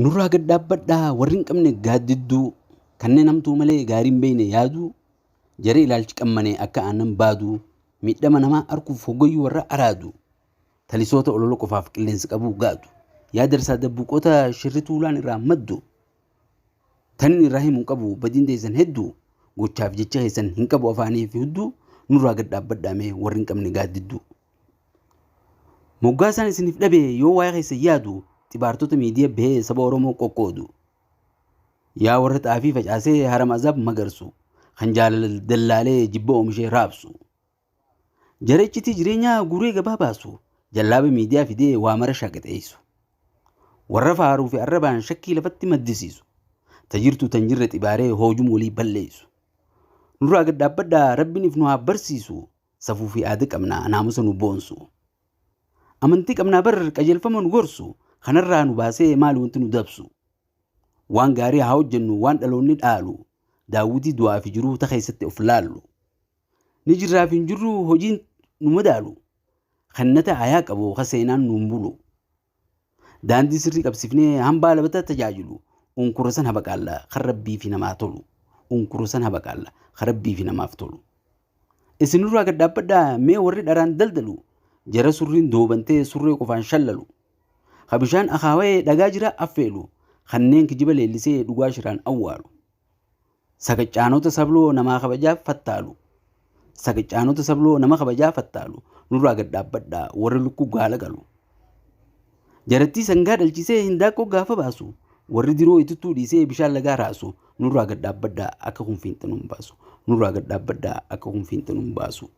nurraa gad dhaabbadhaa warri hin qabne gaaddidduu kanneen hamtuu malee gaariin beeyne yaadu jaree ilaalchi qammane akka aannan baadu miidhama namaa arkuuf hoggoyyuu warra araadu talisoota ololo qofaaf qilleensi qabuu gaadu yaa darsaa dabbuuqota shirrituu ulaan irraa maddu tan irraa himuu qabu badiin deessan hedduu gochaaf jecha keessan hin qabu afaanii fi hudduu nurraa gad dhaabbadhaame warri hin qabne gaaddidduu moggaa isaan isiniif dhabe yoo waa'ee keessa yaadu xibaartota miidiyaa bahee saba Oromoo qoqqoodu yaa warra xaafii facaasee haram azaab magarsu kan dallaalee jibba oomishee raabsu jarechitii jireenyaa guree gabaa baasu jallaaba miidiyaa fidee waa mara shaaqaxeessu warra faaruu fi arrabaan shakkii lafatti maddisiisu tajirtu tan jirre xibaaree hoojum walii balleessu nurraa gad dhaabbadhaa rabbiniif nu haa barsiisu safuu fi aada qabnaa naamusa nu boonsu amantii qabnaa bar qajeelfama nu gorsu kanarraa nu baasee maal wanti nu dabsu waan gaarii haa hojjennu waan dhaloonni dhaalu daawwitii du'aa fi jiruu ta keessatti of laallu ni jirraa fi hin jirru hojiin nu madaalu kannata hayaa qabu ka seenaan nuun bulu daandii sirrii qabsifnee hambaa labata tajaajilu unkura san habaqaalla kan rabbii fi namaa tolu unkura san habaqaalla kan rabbii fi namaaf tolu isinirraa gad dhaabbadhaa mee warri dharaan daldalu jara surriin doobantee surree qofaan shallalu kabishaan akaawee dhagaa jira affeelu kanneen kijiba leellisee dhugaa shiraan awwaalu saqacaanota sabloo namaa kabajaaf fattaalu saqacaanota sabloo nama kabajaaf fattaalu nurraa gad dhaabbadhaa warri lukkuu gaala galu jarattii sangaa dhalchisee hindaaqqoo gaafa baasu warri diroo itittuu dhiisee bishaan lagaa raasu nurraa gad dhaabbadhaa akka kun fiinxanuun baasu nurraa gad dhaabbadhaa akka kun fiinxanuun baasu